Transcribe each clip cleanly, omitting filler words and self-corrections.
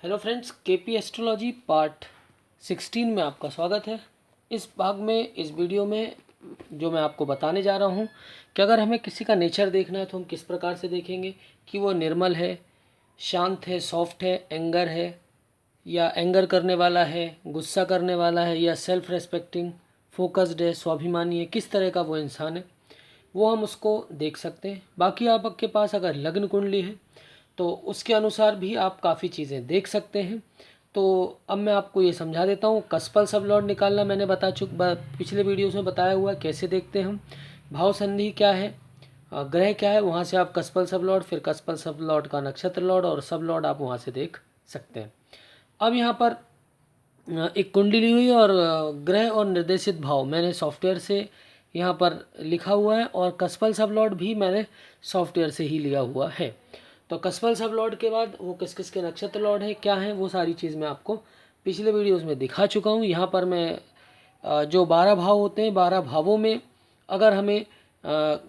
Hello friends, KP astrology part 16 में आपका स्वागत है। इस भाग में, इस वीडियो में जो मैं आपको बताने जा रहा हूँ कि अगर हमें किसी का नेचर देखना है तो हम किस प्रकार से देखेंगे कि वो निर्मल है, शांत है, सॉफ्ट है, एंगर है या एंगर करने वाला है, गुस्सा करने वाला है या सेल्फ रेस्पेक्टिंग, फोकस्ड है, स्वाभिमानी है, किस तरह का वो इंसान है वो हम उसको देख सकते हैं। बाकी आपके पास अगर लग्न कुंडली है तो उसके अनुसार भी आप काफ़ी चीज़ें देख सकते हैं। तो अब मैं आपको ये समझा देता हूँ। कस्पल सब लॉर्ड निकालना मैंने पिछले वीडियोस में बताया हुआ है कैसे देखते हैं हम। भाव संधि क्या है, ग्रह क्या है, वहाँ से आप कस्पल सब लॉर्ड, फिर कस्पल सब लॉर्ड का नक्षत्र लॉर्ड और सब लॉर्ड आप वहाँ से देख सकते हैं। अब यहाँ पर एक कुंडली ली हुई और ग्रह और निर्देशित भाव मैंने सॉफ्टवेयर से यहाँ पर लिखा हुआ है और कस्पल सब लॉर्ड भी मैंने सॉफ्टवेयर से ही लिया हुआ है। तो कस्पल सब लॉर्ड के बाद वो किस किस के नक्षत्र लॉर्ड है, क्या है, वो सारी चीज़ मैं आपको पिछले वीडियोस में दिखा चुका हूँ। यहाँ पर मैं जो 12 भाव होते हैं, 12 भावों में अगर हमें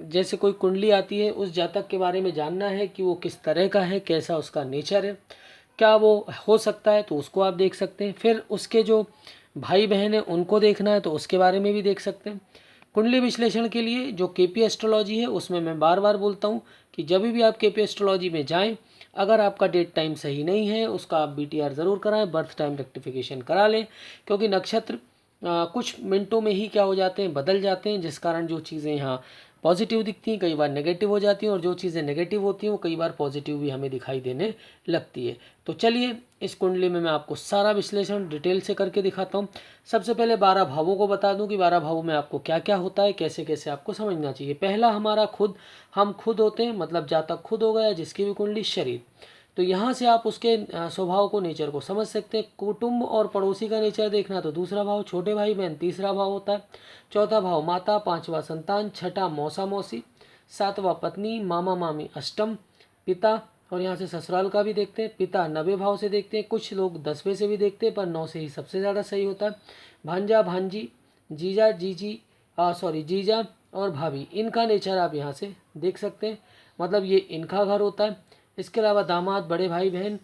जैसे कोई कुंडली आती है उस जातक के बारे में जानना है कि वो किस तरह का है, कैसा उसका नेचर है, क्या वो हो सकता है, तो उसको आप देख सकते हैं। फिर उसके जो भाई बहन हैं उनको देखना है तो उसके बारे में भी देख सकते हैं। कुंडली विश्लेषण के लिए जो केपी एस्ट्रोलॉजी है उसमें मैं बार बार बोलता हूँ कि जब भी आप केपी एस्ट्रोलॉजी में जाएं, अगर आपका डेट टाइम सही नहीं है उसका आप बीटीआर ज़रूर कराएं, बर्थ टाइम रेक्टिफिकेशन करा लें, क्योंकि नक्षत्र कुछ मिनटों में ही क्या हो जाते हैं, बदल जाते हैं, जिस कारण जो चीज़ें यहाँ पॉजिटिव दिखती हैं कई बार नेगेटिव हो जाती हैं और जो चीज़ें नेगेटिव होती हैं वो कई बार पॉजिटिव भी हमें दिखाई देने लगती है। तो चलिए इस कुंडली में मैं आपको सारा विश्लेषण डिटेल से करके दिखाता हूँ। सबसे पहले 12 भावों को बता दूं कि 12 भावों में आपको क्या क्या होता है, कैसे कैसे आपको समझना चाहिए। पहला हमारा खुद, हम खुद होते हैं, मतलब जातक खुद हो गया जिसकी भी कुंडली शरीर। तो यहाँ से आप उसके स्वभाव को, नेचर को समझ सकते हैं। कुटुंब और पड़ोसी का नेचर देखना तो दूसरा भाव, छोटे भाई बहन तीसरा भाव होता है, चौथा भाव माता, पांचवा संतान, छठा मौसा मौसी, सातवां पत्नी, मामा मामी अष्टम, पिता, और यहाँ से ससुराल का भी देखते हैं। पिता 90 भाव से देखते हैं, कुछ लोग 10वें से भी देखते हैं पर 9 से ही सबसे ज़्यादा सही होता है। भांजा भांजी, जीजा जीजी, जीजा और भाभी, इनका नेचर आप यहाँ से देख सकते हैं, मतलब ये इनका घर होता है। इसके अलावा दामाद, बड़े भाई बहन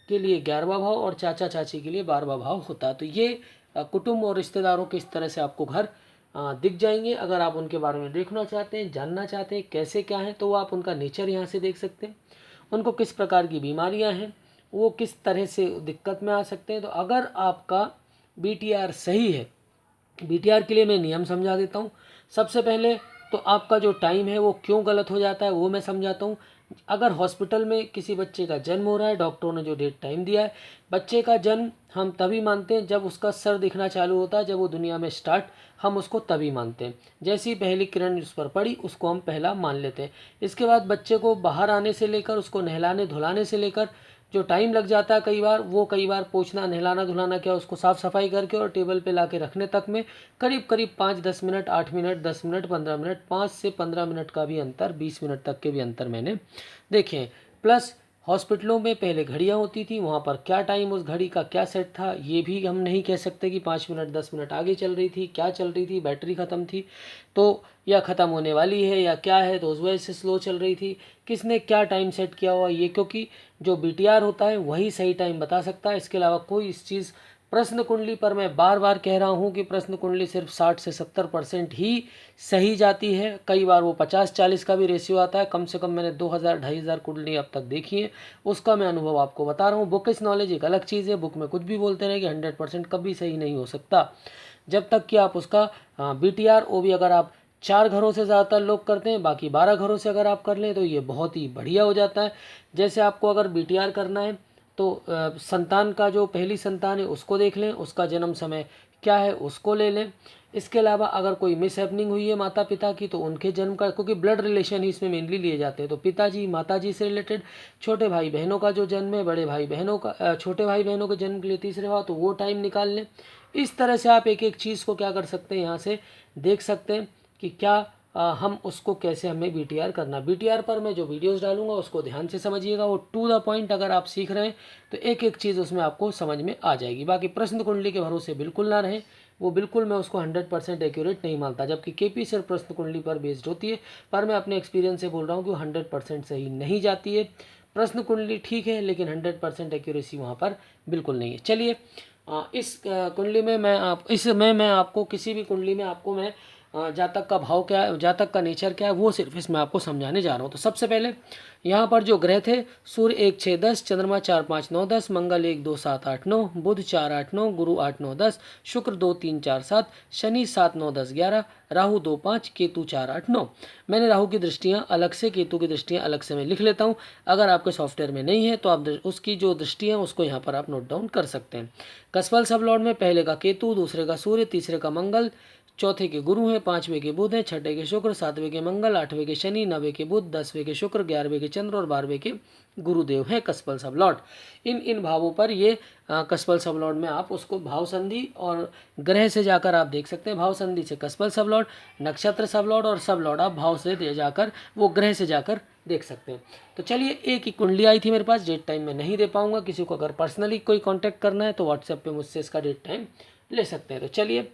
के लिए 11वां भाव और चाचा चाची के लिए 12वां भाव होता है। तो ये कुटुंब और रिश्तेदारों के इस तरह से आपको घर दिख जाएंगे। अगर आप उनके बारे में देखना चाहते हैं, जानना चाहते हैं कैसे क्या है, तो आप उनका नेचर यहाँ से देख सकते हैं। उनको किस प्रकार की बीमारियां हैं, वो किस तरह से दिक्कत में आ सकते हैं। तो अगर आपका बीटीआर सही है, बीटीआर के लिए मैं नियम समझा देता हूँ। सबसे पहले तो आपका जो टाइम है वो क्यों गलत हो जाता है वो मैं समझाता हूँ। अगर हॉस्पिटल में किसी बच्चे का जन्म हो रहा है, डॉक्टरों ने जो डेट टाइम दिया है, बच्चे का जन्म हम तभी मानते हैं जब उसका सर दिखना चालू होता है, जब वो दुनिया में स्टार्ट, हम उसको तभी मानते हैं। जैसी पहली किरण उस पर पड़ी उसको हम पहला मान लेते हैं। इसके बाद बच्चे को बाहर आने से लेकर उसको नहलाने धुलाने से लेकर जो टाइम लग जाता है, कई बार पोंछना, नहलाना धुलाना क्या, उसको साफ़ सफाई करके और टेबल पे ला के रखने तक में करीब करीब 5-10 मिनट, 8 मिनट, 10 मिनट, 15 मिनट, 5 से 15 मिनट का भी अंतर, 20 मिनट तक के भी अंतर मैंने देखे हैं। प्लस हॉस्पिटलों में पहले घड़ियाँ होती थी, वहाँ पर क्या टाइम, उस घड़ी का क्या सेट था, ये भी हम नहीं कह सकते कि 5 मिनट 10 मिनट आगे चल रही थी, क्या चल रही थी, बैटरी ख़त्म थी तो, या ख़त्म होने वाली है या क्या है, तो उस वजह से स्लो चल रही थी, किसने क्या टाइम सेट किया हुआ ये, क्योंकि जो बीटीआर होता है वही सही टाइम बता सकता है। इसके अलावा कोई इस चीज़, प्रश्न कुंडली पर मैं बार बार कह रहा हूँ कि प्रश्न कुंडली सिर्फ 60 से 70% ही सही जाती है। कई बार वो 50-40 का भी रेशियो आता है। कम से कम मैंने 2000-2500 कुंडली अब तक देखी है, उसका मैं अनुभव आपको बता रहा हूँ। बुक इस नॉलेज एक अलग चीज़ है, बुक में कुछ भी बोलते रहे कि 100% कभी सही नहीं हो सकता, जब तक कि आप उसका बीटीआर, वो भी अगर आप 4 घरों से ज़्यादातर लोग करते हैं, बाकी 12 घरों से अगर आप कर लें तो ये बहुत ही बढ़िया हो जाता है। जैसे आपको अगर बीटीआर करना है तो संतान का, जो पहली संतान है उसको देख लें, उसका जन्म समय क्या है उसको ले लें। इसके अलावा अगर कोई मिस हैपनिंग हुई है माता पिता की तो उनके जन्म का, क्योंकि ब्लड रिलेशन ही इसमें मेनली लिए जाते हैं, तो पिताजी माताजी से रिलेटेड, छोटे भाई बहनों का जो जन्म है, बड़े भाई बहनों का, छोटे भाई बहनों के जन्म के लिए तीसरे भाव, तो वो टाइम निकाल लें। इस तरह से आप एक एक चीज़ को क्या कर सकते हैं, यहाँ से देख सकते हैं कि क्या हम उसको कैसे, हमें बीटीआर करना। बीटीआर पर मैं जो वीडियोस डालूंगा उसको ध्यान से समझिएगा, वो टू द पॉइंट अगर आप सीख रहे हैं तो एक एक चीज़ उसमें आपको समझ में आ जाएगी। बाकी प्रश्न कुंडली के भरोसे बिल्कुल ना रहें, वो बिल्कुल मैं उसको 100% एक्यूरेट नहीं मानता, जबकि केपी सिर्फ प्रश्न कुंडली पर बेस्ड होती है, पर मैं अपने एक्सपीरियंस से बोल रहा हूँ कि वो 100% सही नहीं जाती है। प्रश्न कुंडली ठीक है, लेकिन 100% एक्यूरेसी वहाँ पर बिल्कुल नहीं है। चलिए इस कुंडली में मैं आपको किसी भी कुंडली में आपको मैं जातक का भाव क्या है, जातक का नेचर क्या है, वो सिर्फ इसमें आपको समझाने जा रहा हूँ। तो सबसे पहले यहाँ पर जो ग्रह थे, सूर्य 1 6 10, चंद्रमा 4 5 9 10, मंगल 1 2 7 8 9, बुध 4 8 9, गुरु 8 9 10, शुक्र 2 3 4 7, शनि 7 9 10 11, राहु 2 5, केतु 4 8 9। मैंने राहु की दृष्टियाँ अलग से, केतु की दृष्टियाँ अलग से मैं लिख लेता हूँ। अगर आपके सॉफ्टवेयर में नहीं है तो आप उसकी जो दृष्टि है उसको यहाँ पर आप नोट डाउन कर सकते हैं। कसफल सब लॉर्ड में पहले का केतु, दूसरे का सूर्य, तीसरे का मंगल, चौथे के गुरु हैं, पांचवें के बुध हैं, छठे के शुक्र, सातवें के मंगल, आठवें के शनि, नवे के बुध, 10वें के शुक्र, 11वें के चंद्र और 12वें के गुरुदेव हैं कसफल सब लॉर्ड। इन भावों पर ये कसफल सब लॉर्ड में आप उसको भाव संधि और ग्रह से जाकर आप देख सकते हैं। भाव संधि से कसफल सब लॉर्ड, नक्षत्र सब लॉर्ड और सब लॉर्ड आप भाव से दे जाकर वो ग्रह से जाकर देख सकते हैं। तो चलिए एक ही कुंडली आई थी मेरे पास, डेट टाइम में नहीं दे पाऊंगा। किसी को अगर पर्सनली कोई कांटेक्ट करना है तो व्हाट्सएप पे मुझसे इसका डेट टाइम ले सकते हैं। तो चलिए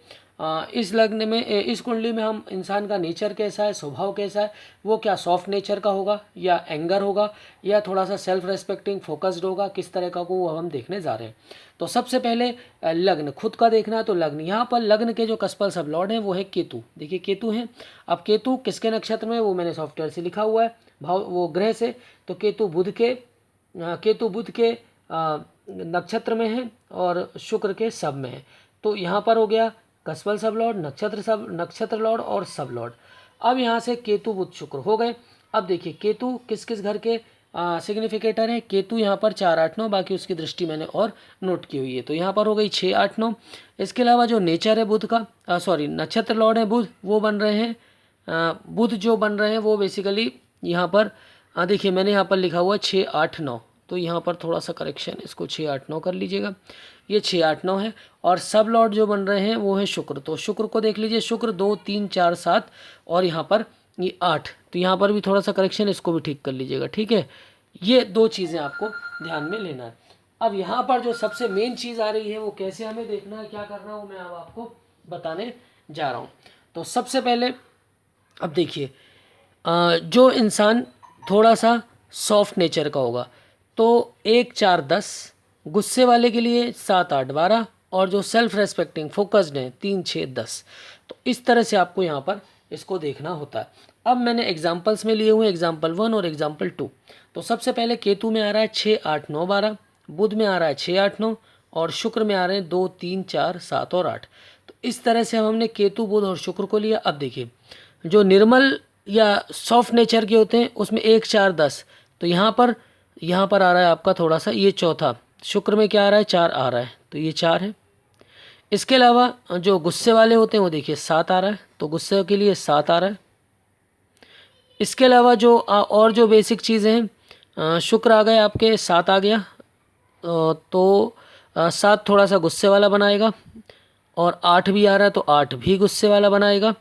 इस लग्न में, इस कुंडली में हम इंसान का नेचर कैसा है, स्वभाव कैसा है, वो क्या सॉफ्ट नेचर का होगा या एंगर होगा या थोड़ा सा सेल्फ रेस्पेक्टिंग फोकस्ड होगा, किस तरह का को वो हम देखने जा रहे हैं। तो सबसे पहले लग्न खुद का देखना है। तो लग्न, यहाँ पर लग्न के जो कसफल सब लॉर्ड हैं वो है केतु। देखिए केतु हैं। अब केतु किसके नक्षत्र में, वो मैंने सॉफ्टवेयर से लिखा हुआ है भाव वो ग्रह से। तो केतु बुध के नक्षत्र में है और शुक्र के सब में है। तो यहाँ पर हो गया कसफल सब लॉर्ड, नक्षत्र लॉर्ड और सब लॉर्ड। अब यहाँ से केतु बुध शुक्र हो गए। अब देखिए केतु किस किस घर के सिग्निफिकेटर है। केतु यहाँ पर 4 8 9, बाकी उसकी दृष्टि मैंने और नोट की हुई है। तो यहाँ पर हो गई 6 8 9। इसके अलावा जो नेचर है बुध का, नक्षत्र लॉर्ड है बुध, वो बन रहे हैं बुध जो बन रहे हैं वो बेसिकली यहाँ पर देखिए मैंने यहाँ पर लिखा हुआ 6 8 9। तो यहाँ पर थोड़ा सा करेक्शन, इसको 6 8 9 कर लीजिएगा। ये 6 8 9 है। और सब लॉर्ड जो बन रहे हैं वो है शुक्र। तो शुक्र को देख लीजिए, शुक्र 2 3 4 7 और यहाँ पर ये 8। तो यहाँ पर भी थोड़ा सा करेक्शन, इसको भी ठीक कर लीजिएगा। ठीक है, ये दो चीज़ें आपको ध्यान में लेना है। अब यहाँ पर जो सबसे मेन चीज़ आ रही है वो कैसे हमें देखना है, क्या करना है, वो मैं अब आपको बताने जा रहा हूँ। तो सबसे पहले अब देखिए जो इंसान थोड़ा सा सॉफ्ट नेचर का होगा तो 1 4 10, गुस्से वाले के लिए 7 8 12 और जो सेल्फ रेस्पेक्टिंग फोकस्ड हैं 3 6 10। तो इस तरह से आपको यहाँ पर इसको देखना होता है। अब मैंने एग्जाम्पल्स में लिए हुए एग्जाम्पल 1 और एग्जाम्पल 2। तो सबसे पहले केतु में आ रहा है 6 8 9 12, बुध में आ रहा है 6 8 9 और शुक्र में आ रहे हैं 2 3 4 7 और 8। तो इस तरह से हमने केतु बुध और शुक्र को लिया। अब देखिए जो निर्मल या सॉफ्ट नेचर के होते हैं उसमें 1 4 10। तो यहाँ पर आ रहा है आपका थोड़ा सा ये चौथा, शुक्र में क्या आ रहा है 4 आ रहा है, तो ये 4 है। इसके अलावा जो गुस्से वाले होते हैं वो देखिए 7 आ रहा है, तो गुस्से के लिए 7 आ रहा है। इसके अलावा जो और जो बेसिक चीज़ें हैं, शुक्र आ गए आपके 7 आ गया, तो 7 थोड़ा सा गुस्से वाला बनाएगा और 8 भी आ रहा है तो 8 भी गुस्से वाला बनाएगा।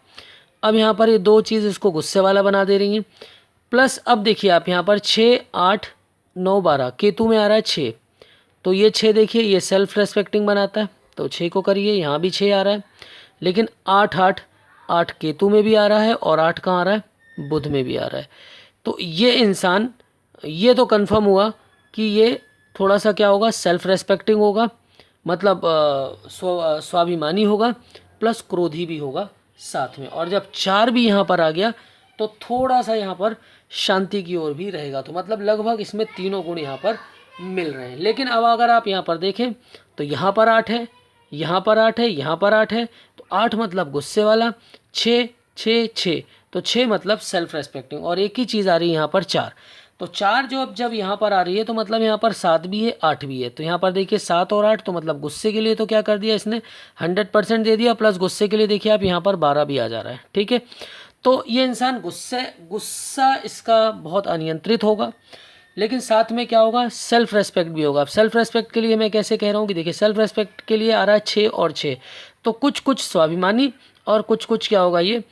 अब यहाँ पर ये दो चीज़ इसको गुस्से वाला बना दे रही हैं। प्लस अब देखिए आप यहाँ पर 6 8 9 12 केतु में आ रहा है 6, तो ये 6 देखिए ये सेल्फ रेस्पेक्टिंग बनाता है, तो 6 को करिए, यहाँ भी 6 आ रहा है। लेकिन 8 8 8 केतु में भी आ रहा है और 8 कहाँ आ रहा है, बुध में भी आ रहा है। तो ये इंसान, ये तो कंफर्म हुआ कि ये थोड़ा सा क्या होगा, सेल्फ रेस्पेक्टिंग होगा, मतलब स्वाभिमानी होगा, प्लस क्रोधी भी होगा साथ में। और जब 4 भी यहाँ पर आ गया तो थोड़ा सा यहाँ पर शांति की ओर भी रहेगा। तो मतलब लगभग इसमें तीनों गुण यहाँ पर मिल रहे हैं। लेकिन अब अगर आप यहाँ पर देखें तो यहाँ पर 8 है, यहाँ पर 8 है, यहाँ पर 8 है, तो 8 मतलब गुस्से वाला, 6 6 6, तो 6 मतलब सेल्फ रेस्पेक्टिंग। और एक ही चीज़ आ रही है यहाँ पर 4, तो 4 जो अब जब यहाँ पर आ रही है तो मतलब यहाँ पर 7 भी है 8 भी है। तो यहाँ पर देखिए 7 और 8, तो मतलब गुस्से के लिए तो क्या कर दिया इसने 100% दे दिया, प्लस गुस्से के लिए देखिए आप यहाँ पर 12 भी आ जा रहा है। ठीक है, तो ये इंसान गुस्सा इसका बहुत अनियंत्रित होगा, लेकिन साथ में क्या होगा, सेल्फ रेस्पेक्ट भी होगा। अब सेल्फ रेस्पेक्ट के लिए मैं कैसे कह रहा हूँ कि देखिए सेल्फ रेस्पेक्ट के लिए आ रहा है 6 और 6, तो कुछ स्वाभिमानी और कुछ क्या होगा, ये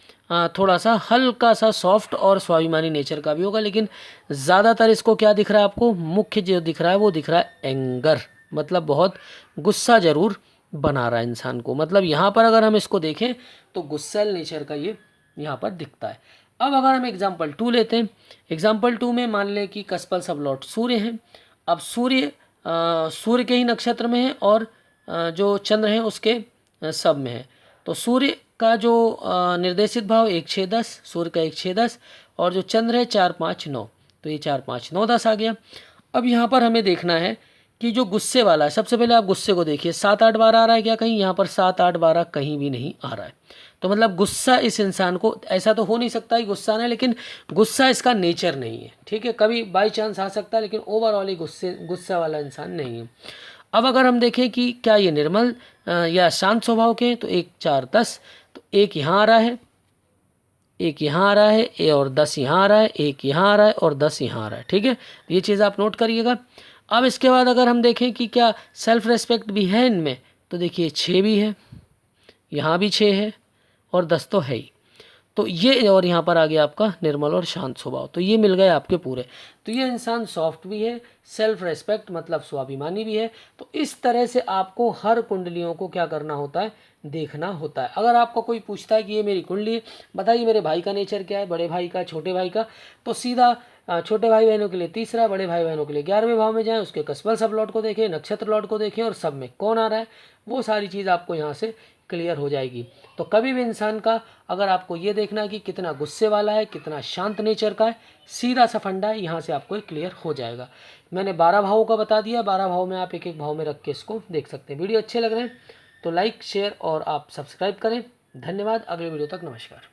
थोड़ा सा हल्का सा सॉफ्ट और स्वाभिमानी नेचर का भी होगा। लेकिन ज़्यादातर इसको क्या दिख रहा है आपको, मुख्य जो दिख रहा है वो दिख रहा है एंगर, मतलब बहुत गुस्सा ज़रूर बना रहा है इंसान को। मतलब यहाँ पर अगर हम इसको देखें तो गुस्सैल नेचर का ये यहाँ पर दिखता है। अब अगर हम एग्जाम्पल 2 लेते हैं, एग्जाम्पल 2 में मान लें कि कस्पल सबलॉट सूर्य है। अब सूर्य के ही नक्षत्र में है और जो चंद्र है उसके सब में है। तो सूर्य का जो निर्देशित भाव 1, 6, 10, सूर्य का 1, 6, 10 और जो चंद्र है 4, 5, 9, तो ये 4, 5, 9, 10 आ गया। अब यहाँ पर हमें देखना है कि जो गुस्से वाला है, सबसे पहले आप गुस्से को देखिए, 7, 8, 12 आ रहा है क्या कहीं? यहाँ पर 7, 8, 12 कहीं भी नहीं आ रहा है। तो मतलब गुस्सा इस इंसान को, ऐसा तो हो नहीं सकता कि गुस्सा ना है, लेकिन गुस्सा इसका नेचर नहीं है, ठीक है। कभी बाई चांस आ सकता है, लेकिन ओवरऑल ही गुस्सा वाला इंसान नहीं है। अब अगर हम देखें कि क्या ये निर्मल या शांत स्वभाव के हैं, तो 1, 4, 10, तो 1 यहाँ आ रहा है, 1 यहाँ आ रहा है और 10 यहाँ आ रहा है, 1 यहाँ आ रहा है और 10 यहाँ आ रहा है, ठीक है। ये चीज़ आप नोट करिएगा। अब इसके बाद अगर हम देखें कि क्या सेल्फ रेस्पेक्ट भी है इनमें, तो देखिए 6 भी है, यहाँ भी 6 है और 10 तो है ही। तो ये, और यहाँ पर आ गया आपका निर्मल और शांत स्वभाव, तो ये मिल गए आपके पूरे। तो ये इंसान सॉफ्ट भी है, सेल्फ रेस्पेक्ट मतलब स्वाभिमानी भी है। तो इस तरह से आपको हर कुंडलियों को क्या करना होता है, देखना होता है। अगर आपको कोई पूछता है कि ये मेरी कुंडली है, बताइए मेरे भाई का नेचर क्या है, बड़े भाई का, छोटे भाई का, तो सीधा छोटे भाई बहनों के लिए तीसरा, बड़े भाई बहनों के लिए 11वें भाव में जाएं, उसके कस्बल सब लॉट को देखें, नक्षत्र लॉट को देखें और सब में कौन आ रहा है, वो सारी चीज़ आपको यहाँ से क्लियर हो जाएगी। तो कभी भी इंसान का अगर आपको ये देखना है कि कितना गुस्से वाला है, कितना शांत नेचर का है, सीधा सा फंडा है, यहाँ से आपको क्लियर हो जाएगा। मैंने 12 भावों का बता दिया, 12 भाव में आप एक एक भाव में रख के इसको देख सकते हैं। वीडियो अच्छे लग रहे हैं तो लाइक, शेयर और आप सब्सक्राइब करें। धन्यवाद। अगले वीडियो तक नमस्कार।